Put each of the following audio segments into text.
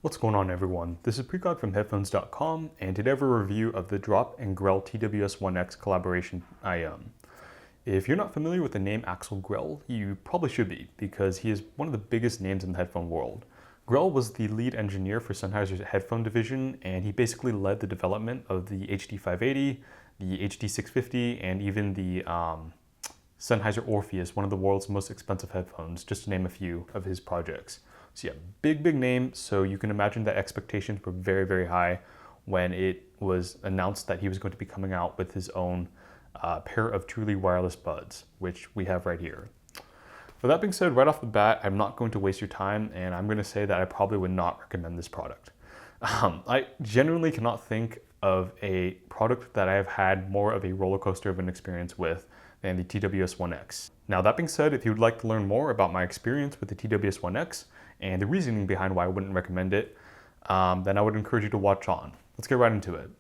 What's going on, everyone? This is Precog from Headphones.com, and today I have a review of the Drop and Grell TWS1X collaboration IM. If you're not familiar with the name Axel Grell, you probably should be, because he is one of the biggest names in the headphone world. Grell was the lead engineer for Sennheiser's headphone division, and he basically led the development of the HD580, the HD650, and even the Sennheiser Orpheus, one of the world's most expensive headphones, just to name a few of his projects. So yeah, big name, so you can imagine that expectations were very high when it was announced that he was going to be coming out with his own pair of truly wireless buds, which we have right here. With that being said, right off the bat, I'm not going to waste your time, and I'm going to say that I probably would not recommend this product. I genuinely cannot think of a product that I have had more of a roller coaster of an experience with than the TWS1X. Now, that being said, if you would like to learn more about my experience with the TWS1X and the reasoning behind why I wouldn't recommend it, then I would encourage you to watch on. Let's get right into it.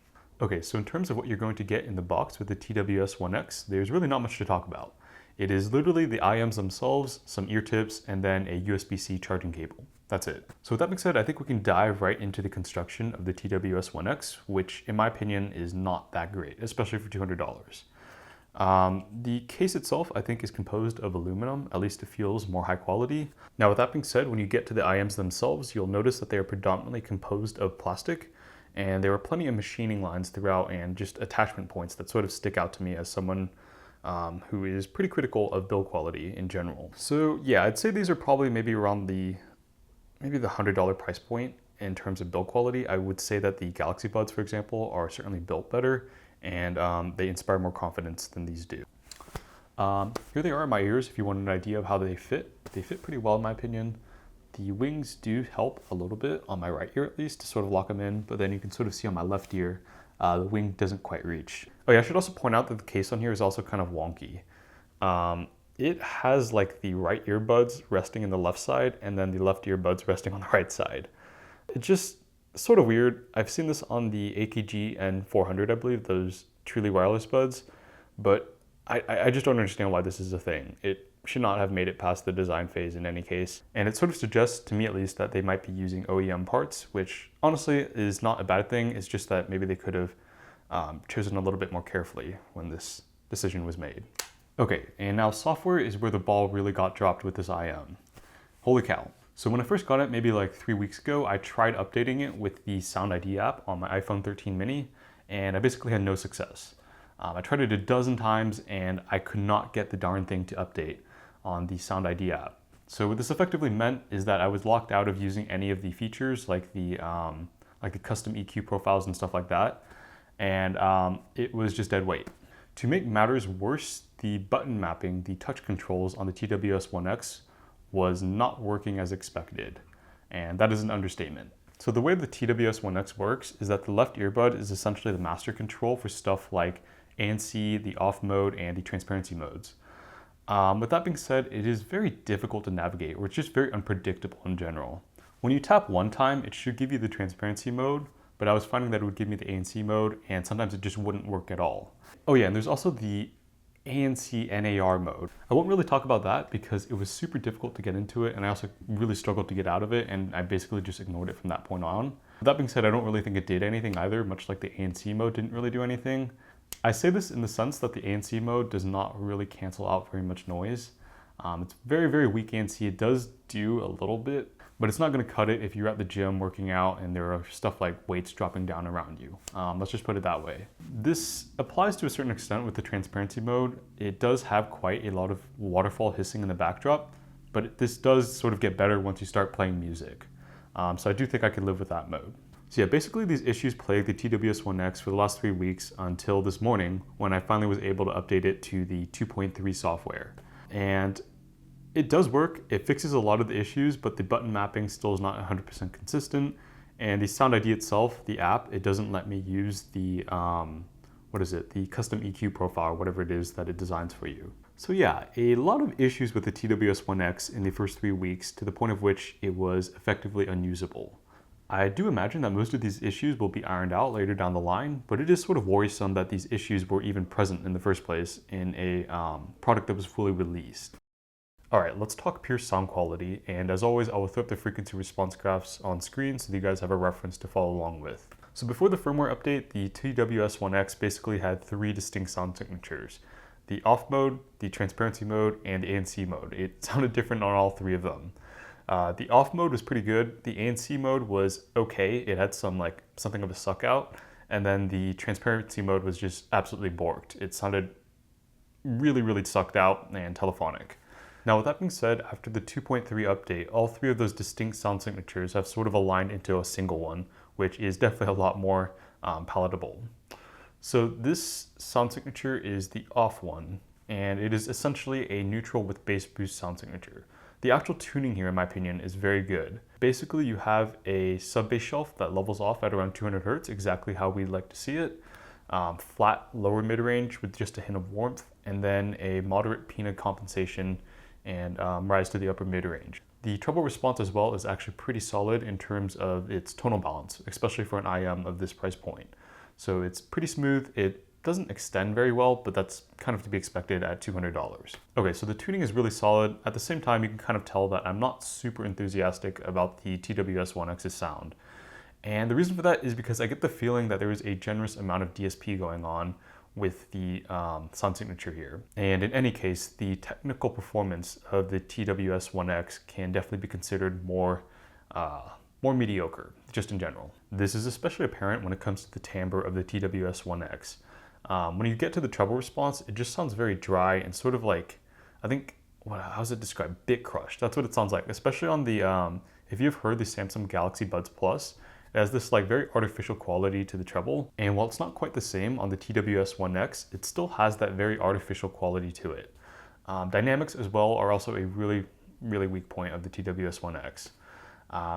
Okay, so in terms of what you're going to get in the box with the TWS1X, there's really not much to talk about. It is literally the IMs themselves, some ear tips, and then a USB-C charging cable. That's it. So with that being said, I think we can dive right into the construction of the TWS1X, which in my opinion is not that great, especially for $200. The case itself, I think, is composed of aluminum. At least it feels more high quality. Now, with that being said, when you get to the IMs themselves, you'll notice that they are predominantly composed of plastic, and there are plenty of machining lines throughout and just attachment points that sort of stick out to me as someone who is pretty critical of build quality in general. So yeah, I'd say these are probably maybe around the $100 price point in terms of build quality. I would say that the Galaxy Buds, for example, are certainly built better, and they inspire more confidence than these do. Here they are in my ears if you want an idea of how they fit. They fit pretty well in my opinion. The wings do help a little bit, on my right ear at least, to sort of lock them in, but then you can sort of see on my left ear, the wing doesn't quite reach. Oh yeah, I should also point out that the case on here is also kind of wonky. It has like the right earbuds resting in the left side and then the left earbuds resting on the right side. It's just sort of weird. I've seen this on the AKG N400, I believe, those truly wireless buds, but I just don't understand why this is a thing. It should not have made it past the design phase in any case. And it sort of suggests, to me at least, that they might be using OEM parts, which honestly is not a bad thing. It's just that maybe they could have chosen a little bit more carefully when this decision was made. Okay, and now software is where the ball really got dropped with this IM. Holy cow. So when I first got it, maybe like 3 weeks ago, I tried updating it with the Sound ID app on my iPhone 13 mini, and I basically had no success. I tried it a dozen times, and I could not get the darn thing to update on the Sound ID app. So what this effectively meant is that I was locked out of using any of the features like the custom EQ profiles and stuff like that, and it was just dead weight. To make matters worse, the button mapping, the touch controls on the TWS1X was not working as expected, and that is an understatement. So the way the TWS1X works is that the left earbud is essentially the master control for stuff like ANC, the off mode, and the transparency modes. With that being said, it is very difficult to navigate, or it's just very unpredictable in general. When you tap one time, it should give you the transparency mode, but I was finding that it would give me the ANC mode, and sometimes it just wouldn't work at all. Oh yeah, and there's also the ANC NAR mode. I won't really talk about that because it was super difficult to get into it, and I also really struggled to get out of it, and I basically just ignored it from that point on. With that being said, I don't really think it did anything either, much like the ANC mode didn't really do anything. I say this in the sense that the ANC mode does not really cancel out very much noise. It's very weak ANC. It does do a little bit, but it's not going to cut it if you're at the gym working out and there are stuff like weights dropping down around you. Let's just put it that way. This applies to a certain extent with the transparency mode. It does have quite a lot of waterfall hissing in the backdrop, but this does sort of get better once you start playing music. So I do think I could live with that mode. So yeah, basically these issues plagued the TWS1X for the last 3 weeks until this morning when I finally was able to update it to the 2.3 software. And it does work. It fixes a lot of the issues, but the button mapping still is not 100% consistent. And the Sound ID itself, the app, it doesn't let me use the, the custom EQ profile, or whatever it is that it designs for you. So yeah, a lot of issues with the TWS1X in the first 3 weeks, to the point of which it was effectively unusable. I do imagine that most of these issues will be ironed out later down the line, but it is sort of worrisome that these issues were even present in the first place in a product that was fully released. All right, let's talk pure sound quality. And as always, I will throw up the frequency response graphs on screen so that you guys have a reference to follow along with. So before the firmware update, the TWS1X basically had 3 distinct sound signatures: the off mode, the transparency mode, and the ANC mode. It sounded different on all 3 of them. The off mode was pretty good. The ANC mode was okay. It had something of a suck out. And then the transparency mode was just absolutely borked. It sounded really, really sucked out and telephonic. Now, with that being said, after the 2.3 update, all 3 of those distinct sound signatures have sort of aligned into a single one, which is definitely a lot more palatable. So this sound signature is the off one, and it is essentially a neutral with bass boost sound signature. The actual tuning here, in my opinion, is very good. Basically, you have a sub-bass shelf that levels off at around 200 Hz, exactly how we'd like to see it. Flat lower mid-range with just a hint of warmth, and then a moderate peanut compensation and rise to the upper mid-range. The treble response as well is actually pretty solid in terms of its tonal balance, especially for an IM of this price point. So it's pretty smooth. It doesn't extend very well, but that's kind of to be expected at $200. Okay, so the tuning is really solid. At the same time, you can kind of tell that I'm not super enthusiastic about the TWS1X's sound. And the reason for that is because I get the feeling that there is a generous amount of DSP going on with the sound signature here. And in any case, the technical performance of the TWS1X can definitely be considered more mediocre, just in general. This is especially apparent when it comes to the timbre of the TWS1X. When you get to the treble response, it just sounds very dry and sort of like, how's it described? Bit crushed. That's what it sounds like, especially on the, if you've heard the Samsung Galaxy Buds Plus, it has this very artificial quality to the treble. And while it's not quite the same on the TWS1X, it still has that very artificial quality to it. Dynamics as well are also a really, really weak point of the TWS1X.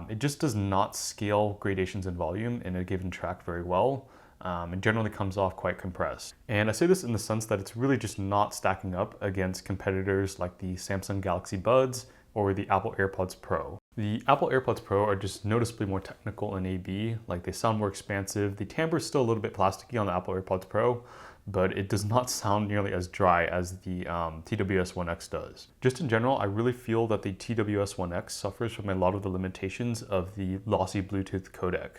It just does not scale gradations in volume in a given track very well. It generally comes off quite compressed. And I say this in the sense that it's really just not stacking up against competitors like the Samsung Galaxy Buds or the Apple AirPods Pro. The Apple AirPods Pro are just noticeably more technical in AB, they sound more expansive. The timbre is still a little bit plasticky on the Apple AirPods Pro, but it does not sound nearly as dry as the TWS1X does. Just in general, I really feel that the TWS1X suffers from a lot of the limitations of the lossy Bluetooth codec.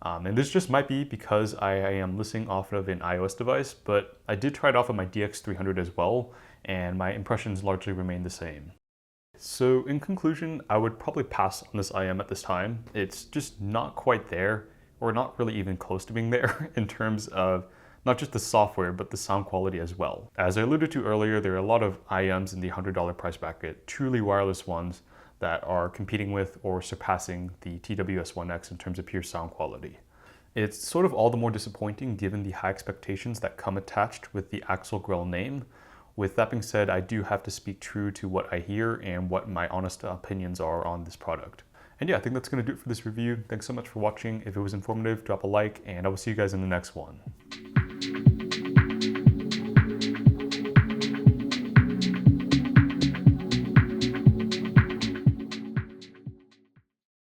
And this just might be because I am listening off of an iOS device, but I did try it off of my DX300 as well, and my impressions largely remain the same. So in conclusion, I would probably pass on this IM at this time. It's just not quite there, or not really even close to being there in terms of not just the software, but the sound quality as well. As I alluded to earlier, there are a lot of IMs in the $100 price bracket, truly wireless ones, that are competing with or surpassing the TWS1X in terms of pure sound quality. It's sort of all the more disappointing given the high expectations that come attached with the Axel Grell name. With that being said, I do have to speak true to what I hear and what my honest opinions are on this product. And yeah, I think that's going to do it for this review. Thanks so much for watching. If it was informative, drop a like, and I will see you guys in the next one.